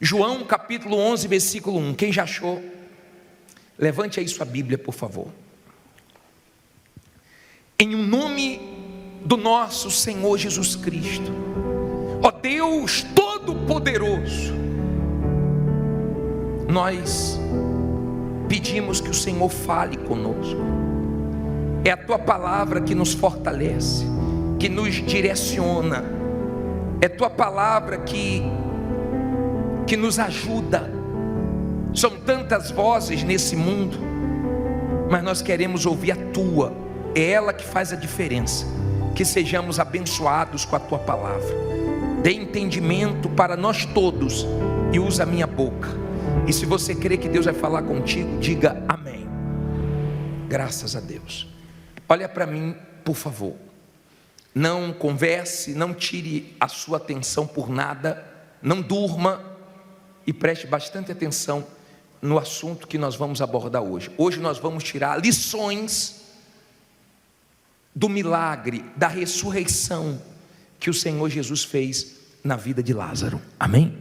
João capítulo 11, versículo 1. Quem já achou? Levante aí sua Bíblia, por favor. Em nome do nosso Senhor Jesus Cristo, ó Deus Todo-Poderoso, nós pedimos que o Senhor fale conosco. É a Tua palavra que nos fortalece, que nos direciona. É a Tua palavra que nos ajuda. São tantas vozes nesse mundo, mas nós queremos ouvir a Tua. É ela que faz a diferença. Que sejamos abençoados com a Tua palavra. Dê entendimento para nós todos e usa a minha boca. E se você crê que Deus vai falar contigo, diga amém. Graças a Deus. Olha para mim, por favor. Não converse, não tire a sua atenção por nada, não durma e preste bastante atenção no assunto que nós vamos abordar hoje. Hoje nós vamos tirar lições do milagre, da ressurreição que o Senhor Jesus fez na vida de Lázaro. Amém?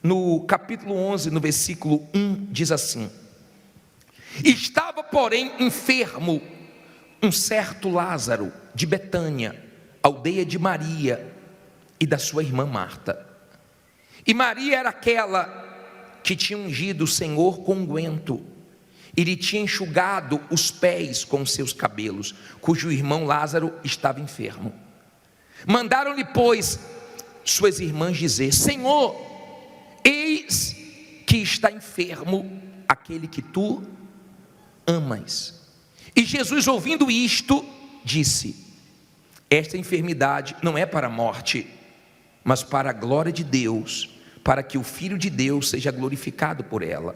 No capítulo 11, no versículo 1, diz assim: estava, porém, enfermo um certo Lázaro de Betânia, aldeia de Maria e da sua irmã Marta. E Maria era aquela que tinha ungido o Senhor com unguento e lhe tinha enxugado os pés com os seus cabelos, cujo irmão Lázaro estava enfermo. Mandaram-lhe, pois, suas irmãs dizer: Senhor, eis que está enfermo aquele que tu amas. E Jesus, ouvindo isto, disse: esta enfermidade não é para a morte, mas para a glória de Deus, para que o Filho de Deus seja glorificado por ela.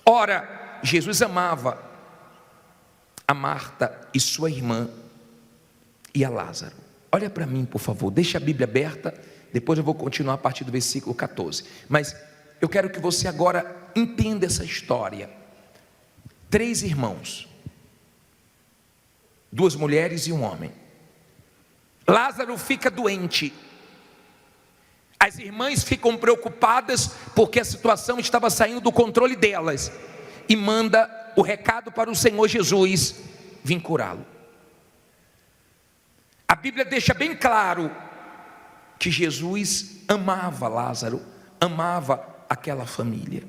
Ora, Jesus amava a Marta e sua irmã e a Lázaro. Olha para mim, por favor, deixa a Bíblia aberta, depois eu vou continuar a partir do versículo 14. Mas eu quero que você agora entenda essa história. 3 irmãos, 2 mulheres e um homem. Lázaro fica doente. As irmãs ficam preocupadas porque a situação estava saindo do controle delas, e manda o recado para o Senhor Jesus vir curá-lo. A Bíblia deixa bem claro que Jesus amava Lázaro, amava aquela família.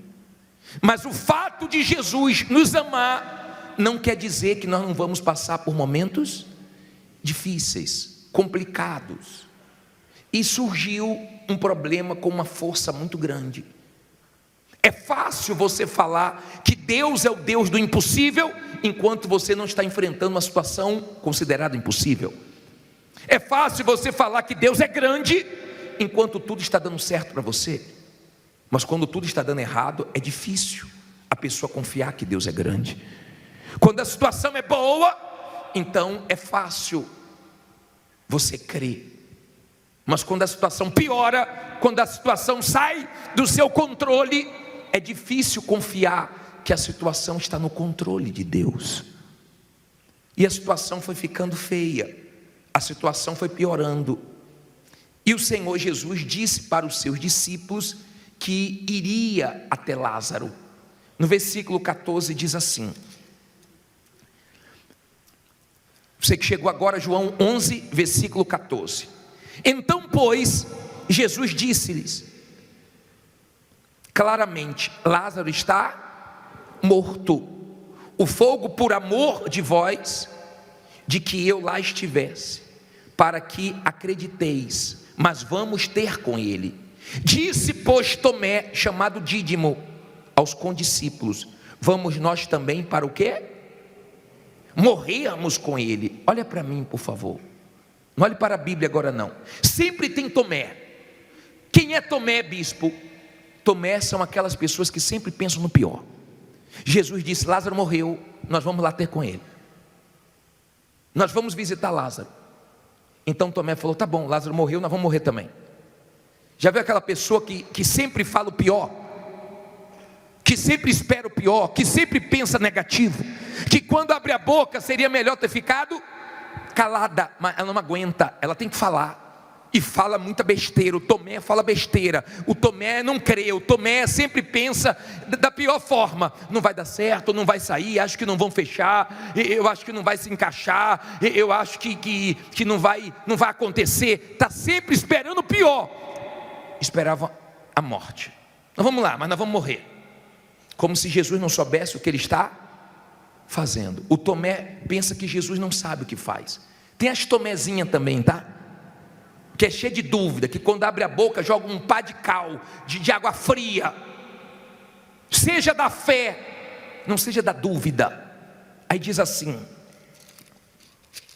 Mas o fato de Jesus nos amar não quer dizer que nós não vamos passar por momentos difíceis, complicados. E surgiu um problema com uma força muito grande. É fácil você falar que Deus é o Deus do impossível, enquanto você não está enfrentando uma situação considerada impossível. É fácil você falar que Deus é grande, enquanto tudo está dando certo para você. Mas quando tudo está dando errado, é difícil a pessoa confiar que Deus é grande. Quando a situação é boa, então é fácil você crer. Mas quando a situação piora, quando a situação sai do seu controle, é difícil confiar que a situação está no controle de Deus. E a situação foi ficando feia, a situação foi piorando. E o Senhor Jesus disse para os seus discípulos que iria até Lázaro. No versículo 14 diz assim: você que chegou agora, João 11, versículo 14. Então, pois, Jesus disse-lhes claramente: Lázaro está morto. O fogo, por amor de vós, de que eu lá estivesse, para que acrediteis, mas vamos ter com ele. Disse, pois, Tomé, chamado Dídimo, aos condiscípulos: vamos nós também para o quê? Morrermos com ele. Olha para mim, por favor. Não olhe para a Bíblia agora não. Sempre tem Tomé. Quem é Tomé, bispo? Tomé são aquelas pessoas que sempre pensam no pior. Jesus disse: Lázaro morreu, nós vamos lá ter com ele. Nós vamos visitar Lázaro. Então Tomé falou: tá bom, Lázaro morreu, nós vamos morrer também. Já viu aquela pessoa que sempre fala o pior? Que sempre espera o pior, que sempre pensa negativo, que quando abre a boca seria melhor ter ficado calada, mas ela não aguenta, ela tem que falar. e fala muita besteira. O Tomé fala besteira, o Tomé não crê, o Tomé sempre pensa da pior forma: não vai dar certo, não vai sair, acho que não vão fechar, eu acho que não vai se encaixar, eu acho que não vai acontecer. Está sempre esperando o pior. Esperava a morte. Nós vamos lá, mas nós vamos morrer. Como se Jesus não soubesse o que ele está fazendo. O Tomé pensa que Jesus não sabe o que faz. Tem as Tomézinhas também, tá? Que é cheio de dúvida, que quando abre a boca joga um pá de cal, de água fria. Seja da fé, não seja da dúvida. Aí diz assim,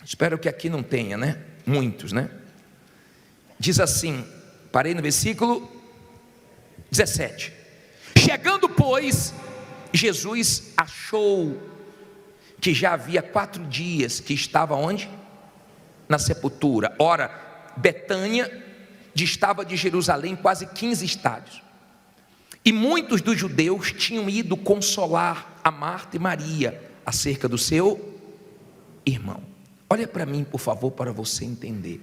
espero que aqui não tenha, né? Muitos, né? Diz assim, parei no versículo 17. Chegando, pois, Jesus achou que já havia 4 dias que estava onde? Na sepultura. Ora, Betânia distava de Jerusalém quase 15 estádios, e muitos dos judeus tinham ido consolar a Marta e Maria acerca do seu irmão. Olha para mim, por favor, para você entender.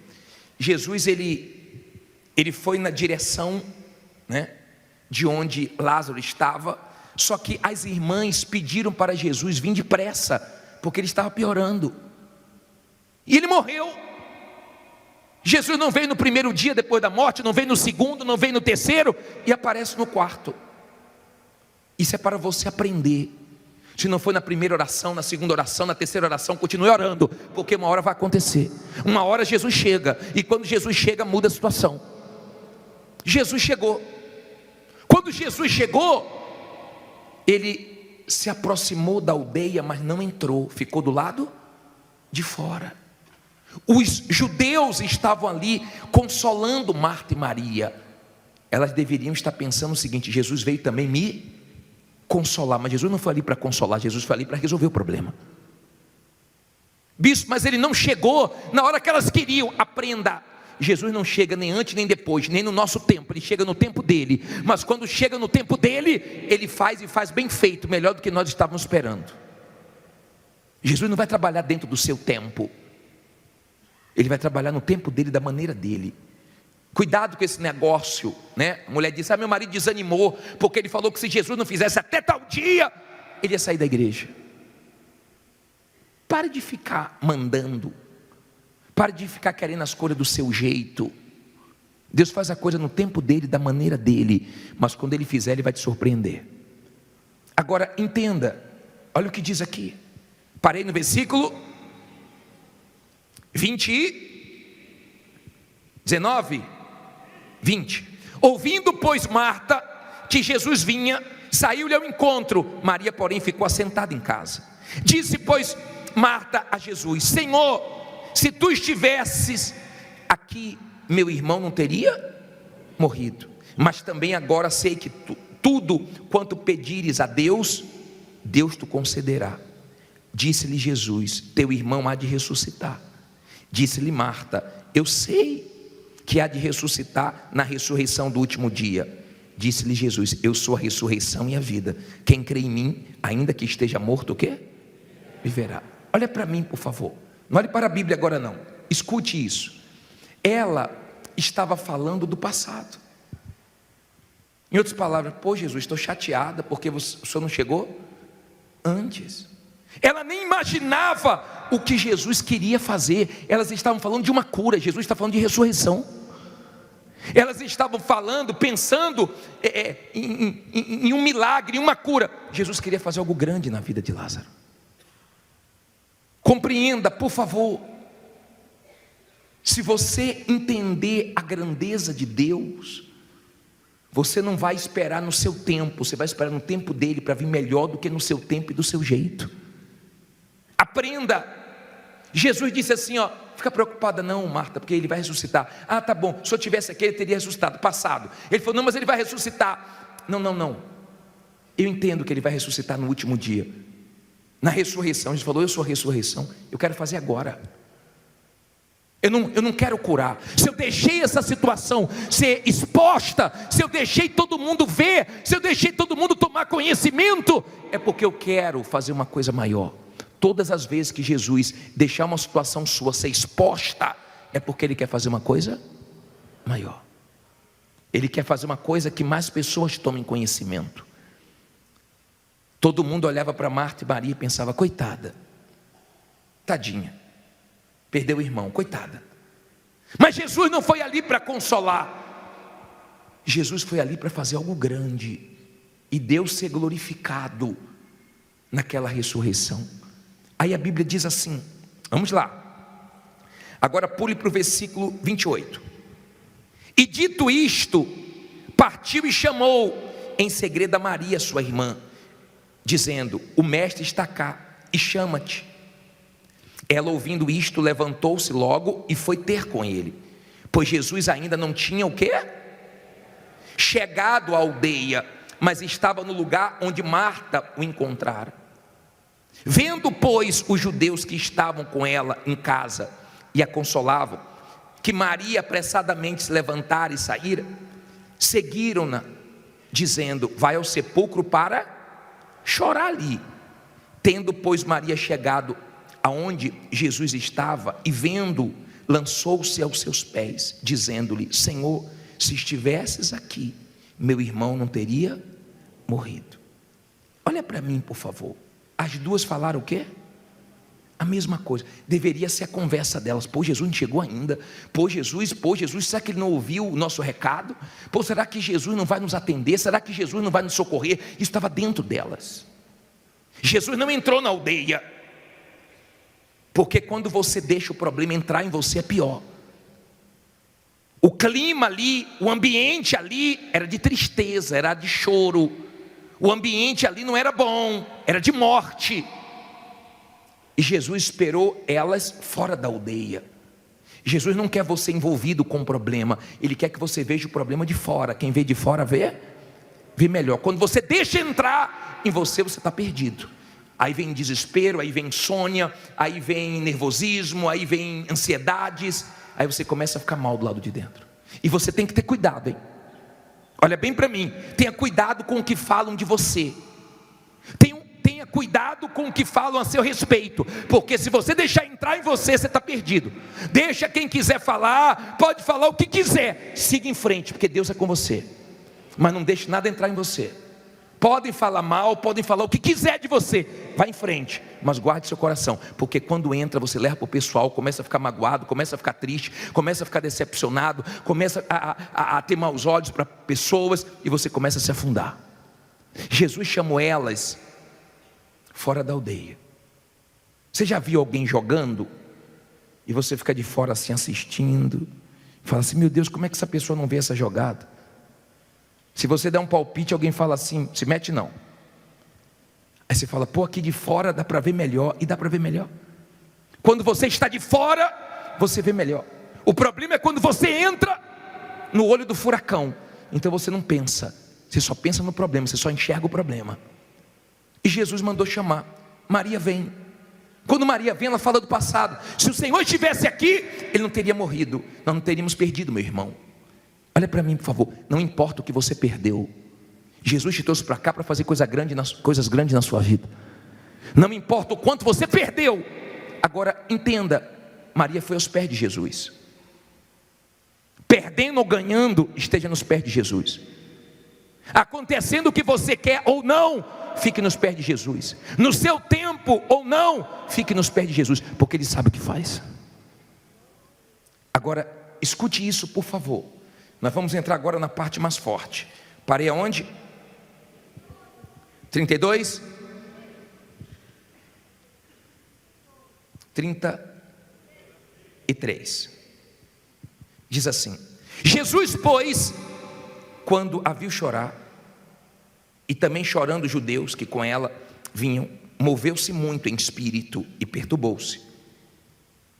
Jesus ele foi na direção, né, de onde Lázaro estava, só que as irmãs pediram para Jesus vir depressa, porque ele estava piorando, e ele morreu. Jesus não veio no primeiro dia depois da morte, não veio no segundo, não veio no terceiro, e aparece no quarto. Isso é para você aprender. Se não foi na primeira oração, na segunda oração, na terceira oração, continue orando, porque uma hora vai acontecer. Uma hora Jesus chega, e quando Jesus chega, muda a situação. Jesus chegou. Quando Jesus chegou, ele se aproximou da aldeia, mas não entrou, ficou do lado de fora. Os judeus estavam ali consolando Marta e Maria. Elas deveriam estar pensando o seguinte: Jesus veio também me consolar. Mas Jesus não foi ali para consolar, Jesus foi ali para resolver o problema. Bispo, mas ele não chegou na hora que elas queriam. Aprenda, Jesus não chega nem antes nem depois, nem no nosso tempo. Ele chega no tempo dele. Mas quando chega no tempo dele, ele faz, e faz bem feito, melhor do que nós estávamos esperando. Jesus não vai trabalhar dentro do seu tempo, ele vai trabalhar no tempo dele, da maneira dele. Cuidado com esse negócio, né? A mulher disse: meu marido desanimou, porque ele falou que se Jesus não fizesse até tal dia, ele ia sair da igreja. Pare de ficar mandando, pare de ficar querendo as coisas do seu jeito. Deus faz a coisa no tempo dele, da maneira dele, mas quando ele fizer, ele vai te surpreender. Agora entenda, olha o que diz aqui. Parei no versículo 19, 20. Ouvindo, pois, Marta que Jesus vinha, saiu-lhe ao encontro. Maria, porém, ficou assentada em casa. Disse, pois, Marta a Jesus: Senhor, se tu estivesses aqui, meu irmão não teria morrido. Mas também agora sei que tudo quanto pedires a Deus, Deus te concederá. Disse-lhe Jesus: teu irmão há de ressuscitar. Disse-lhe Marta: eu sei que há de ressuscitar na ressurreição do último dia. Disse-lhe Jesus: eu sou a ressurreição e a vida. Quem crê em mim, ainda que esteja morto, o quê? Viverá. Olha para mim, por favor. Não olhe para a Bíblia agora não. Escute isso. Ela estava falando do passado. Em outras palavras: pô, Jesus, estou chateada porque o senhor não chegou antes. Ela nem imaginava o que Jesus queria fazer. Elas estavam falando de uma cura, Jesus está falando de ressurreição. Elas estavam falando, pensando em um milagre, em uma cura. Jesus queria fazer algo grande na vida de Lázaro. Compreenda, por favor. Se você entender a grandeza de Deus, você não vai esperar no seu tempo, você vai esperar no tempo dele para vir melhor do que no seu tempo e do seu jeito. Aprenda. Jesus disse assim, ó: fica preocupada não, Marta, porque ele vai ressuscitar. Ah, tá bom, se eu tivesse aqui ele teria ressuscitado, passado. Ele falou: não, mas ele vai ressuscitar. Não, eu entendo que ele vai ressuscitar no último dia, na ressurreição. Jesus falou: eu sou a ressurreição, eu quero fazer agora. Eu não quero curar. Se eu deixei essa situação ser exposta, se eu deixei todo mundo ver, se eu deixei todo mundo tomar conhecimento, é porque eu quero fazer uma coisa maior. Todas as vezes que Jesus deixar uma situação sua ser exposta, é porque ele quer fazer uma coisa maior. Ele quer fazer uma coisa que mais pessoas tomem conhecimento. Todo mundo olhava para Marta e Maria e pensava: coitada, tadinha, perdeu o irmão, coitada. Mas Jesus não foi ali para consolar. Jesus foi ali para fazer algo grande e Deus ser glorificado naquela ressurreição. Aí a Bíblia diz assim, vamos lá, agora pule para o versículo 28. E dito isto, partiu e chamou em segredo a Maria, sua irmã, dizendo: o mestre está cá e chama-te. Ela, ouvindo isto, levantou-se logo e foi ter com ele, pois Jesus ainda não tinha o quê? Chegado à aldeia, mas estava no lugar onde Marta o encontrara. Vendo, pois, os judeus que estavam com ela em casa e a consolavam, que Maria apressadamente se levantara e saíra, seguiram-na, dizendo: vai ao sepulcro para chorar ali. Tendo, pois, Maria chegado aonde Jesus estava e vendo, lançou-se aos seus pés, dizendo-lhe: Senhor, se estivesses aqui, meu irmão não teria morrido. Olha para mim, por favor. As duas falaram o quê? A mesma coisa. Deveria ser a conversa delas: pô, Jesus não chegou ainda. Pô, Jesus, será que ele não ouviu o nosso recado? Pô, será que Jesus não vai nos atender? Será que Jesus não vai nos socorrer? Isso estava dentro delas. Jesus não entrou na aldeia, porque quando você deixa o problema entrar em você é pior. O clima ali, o ambiente ali era de tristeza, era de choro. O ambiente ali não era bom, era de morte. E Jesus esperou elas fora da aldeia. Jesus não quer você envolvido com o problema, Ele quer que você veja o problema de fora. Quem vê de fora vê melhor. Quando você deixa entrar em você, você está perdido. Aí vem desespero, aí vem insônia, aí vem nervosismo, aí vem ansiedades. Aí você começa a ficar mal do lado de dentro. E você tem que ter cuidado, hein? Olha bem para mim, tenha cuidado com o que falam de você. Tenha cuidado com o que falam a seu respeito, porque se você deixar entrar em você, você está perdido. Deixa quem quiser falar, pode falar o que quiser, siga em frente, porque Deus é com você. Mas não deixe nada entrar em você. Podem falar mal, podem falar o que quiser de você, vá em frente, mas guarde seu coração, porque quando entra você leva para o pessoal, começa a ficar magoado, começa a ficar triste, começa a ficar decepcionado, começa a ter maus olhos para pessoas, e você começa a se afundar. Jesus chamou elas fora da aldeia. Você já viu alguém jogando e você fica de fora assim assistindo, fala assim: meu Deus, como é que essa pessoa não vê essa jogada? Se você der um palpite, alguém fala assim: se mete não. Aí você fala: pô, aqui de fora dá para ver melhor. E dá para ver melhor. Quando você está de fora, você vê melhor. O problema é quando você entra no olho do furacão. Então você não pensa, você só pensa no problema, você só enxerga o problema. E Jesus mandou chamar. Maria vem. Quando Maria vem, ela fala do passado. Se o Senhor estivesse aqui, Ele não teria morrido. Nós não teríamos perdido meu irmão. Olha para mim, por favor. Não importa o que você perdeu, Jesus te trouxe para cá para fazer coisas grandes na sua vida. Não importa o quanto você perdeu. Agora entenda, Maria foi aos pés de Jesus. Perdendo ou ganhando, esteja nos pés de Jesus. Acontecendo o que você quer ou não, fique nos pés de Jesus. No seu tempo ou não, fique nos pés de Jesus, porque Ele sabe o que faz. Agora, escute isso, por favor. Nós vamos entrar agora na parte mais forte. Parei aonde? 32? 33. Diz assim: Jesus, pois, quando a viu chorar, e também chorando os judeus que com ela vinham, moveu-se muito em espírito e perturbou-se.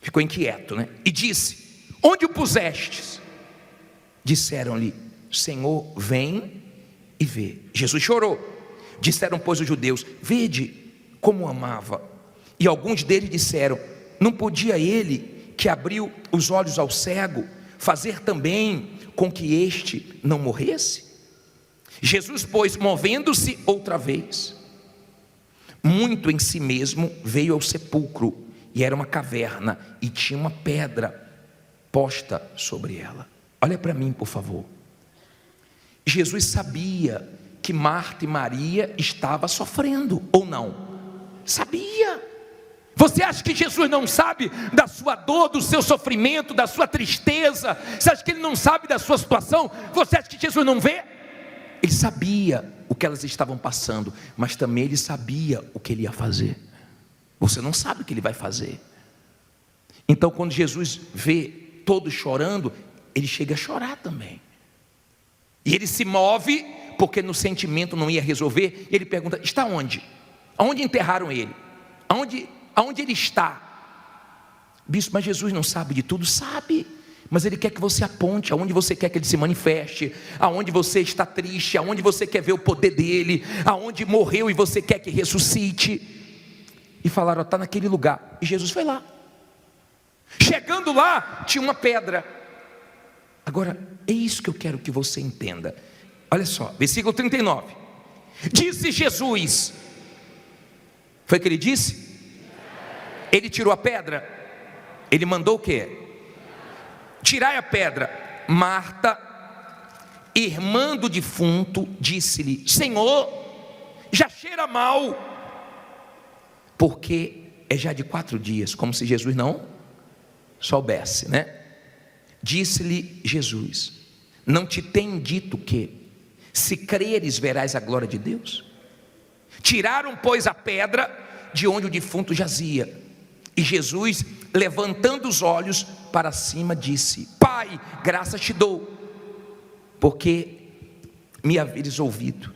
Ficou inquieto, né? E disse: onde o pusestes? Disseram-lhe: Senhor, vem e vê. Jesus chorou. Disseram, pois, os judeus: vede como o amava. E alguns deles disseram: não podia ele, que abriu os olhos ao cego, fazer também com que este não morresse? Jesus, pois, movendo-se outra vez, muito em si mesmo, veio ao sepulcro, e era uma caverna, e tinha uma pedra posta sobre ela. Olha para mim, por favor. Jesus sabia que Marta e Maria estavam sofrendo, ou não? Sabia. Você acha que Jesus não sabe da sua dor, do seu sofrimento, da sua tristeza? Você acha que Ele não sabe da sua situação? Você acha que Jesus não vê? Ele sabia o que elas estavam passando, mas também Ele sabia o que Ele ia fazer. Você não sabe o que Ele vai fazer. Então quando Jesus vê todos chorando, Ele chega a chorar também. E Ele se move, porque no sentimento não ia resolver. Ele pergunta: está onde? Aonde enterraram Ele? Aonde Ele está? Bispo, mas Jesus não sabe de tudo? Sabe, mas Ele quer que você aponte aonde você quer que Ele se manifeste, aonde você está triste, aonde você quer ver o poder dEle, aonde morreu e você quer que ressuscite. E falaram: está naquele lugar. E Jesus foi lá. Chegando lá, tinha uma pedra. Agora, é isso que eu quero que você entenda. Olha só, versículo 39. Disse Jesus. Foi o que Ele disse? Ele tirou a pedra. Ele mandou o quê? Tirai a pedra. Marta, irmã do defunto, disse-lhe: Senhor, já cheira mal, porque é já de 4 dias. Como se Jesus não soubesse, né? Disse-lhe Jesus: não te tenho dito que, se creres, verás a glória de Deus? Tiraram, pois, a pedra de onde o defunto jazia. E Jesus, levantando os olhos para cima, disse: Pai, graças te dou, porque me haveres ouvido.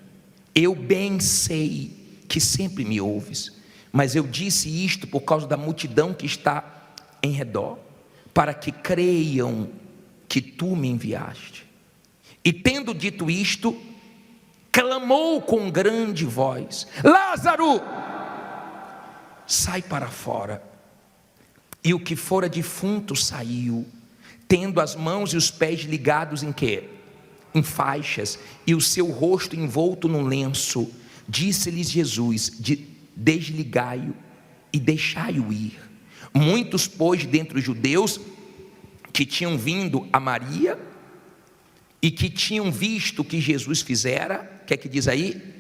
Eu bem sei que sempre me ouves, mas eu disse isto por causa da multidão que está em redor, para que creiam que tu me enviaste. E tendo dito isto, clamou com grande voz: Lázaro, sai para fora. E o que fora defunto saiu, tendo as mãos e os pés ligados em quê? Em faixas, e o seu rosto envolto num lenço. Disse-lhes Jesus: desligai-o e deixai-o ir. Muitos, pois, dentre os judeus que tinham vindo a Maria e que tinham visto o que Jesus fizera, o que é que diz aí?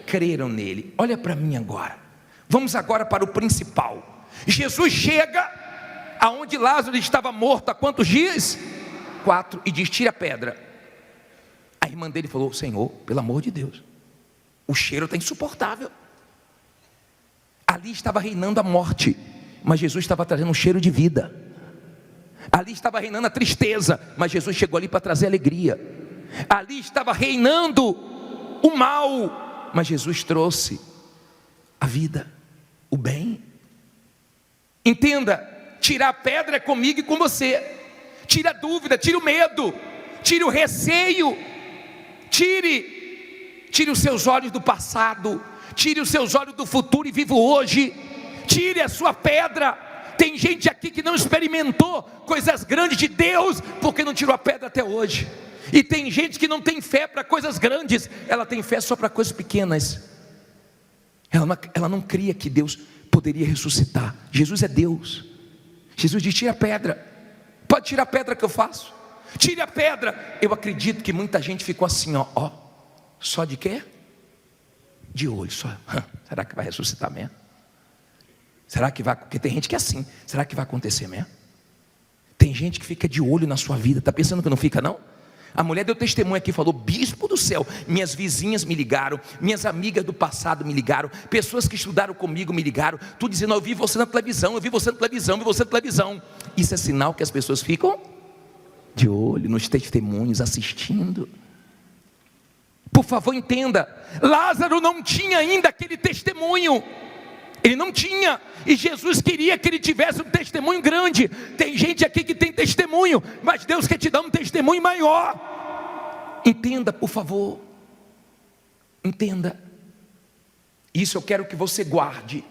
Creram nele. Olha para mim agora. Vamos agora para o principal. Jesus chega aonde Lázaro estava morto há quantos dias? 4, e diz: tira a pedra. A irmã dele falou: Senhor, pelo amor de Deus, o cheiro está insuportável. Ali estava reinando a morte, mas Jesus estava trazendo um cheiro de vida. Ali estava reinando a tristeza, mas Jesus chegou ali para trazer alegria. Ali estava reinando o mal, mas Jesus trouxe a vida, o bem. Entenda, tirar a pedra é comigo e com você. Tire a dúvida, tire o medo, tire o receio, tire os seus olhos do passado, tire os seus olhos do futuro e viva hoje. Tire a sua pedra. Tem gente aqui que não experimentou coisas grandes de Deus, porque não tirou a pedra até hoje. E tem gente que não tem fé para coisas grandes, ela tem fé só para coisas pequenas. Ela não cria que Deus poderia ressuscitar. Jesus é Deus. Jesus diz: tira a pedra. Pode tirar a pedra que eu faço. Tire a pedra. Eu acredito que muita gente ficou assim, ó, só de quê? De olho, só. Será que vai ressuscitar mesmo? Será que vai? Porque tem gente que é assim. Será que vai acontecer mesmo? Tem gente que fica de olho na sua vida. Está pensando que não fica, não? A mulher deu testemunho aqui, falou: bispo do céu, minhas vizinhas me ligaram, minhas amigas do passado me ligaram, pessoas que estudaram comigo me ligaram, tudo dizendo: eu vi você na televisão, eu vi você na televisão, eu vi você na televisão. Isso é sinal que as pessoas ficam de olho nos testemunhos, assistindo. Por favor, entenda, Lázaro não tinha ainda aquele testemunho. Ele não tinha, e Jesus queria que ele tivesse um testemunho grande. Tem gente aqui que tem testemunho, mas Deus quer te dar um testemunho maior. Entenda, por favor. Entenda. Isso eu quero que você guarde.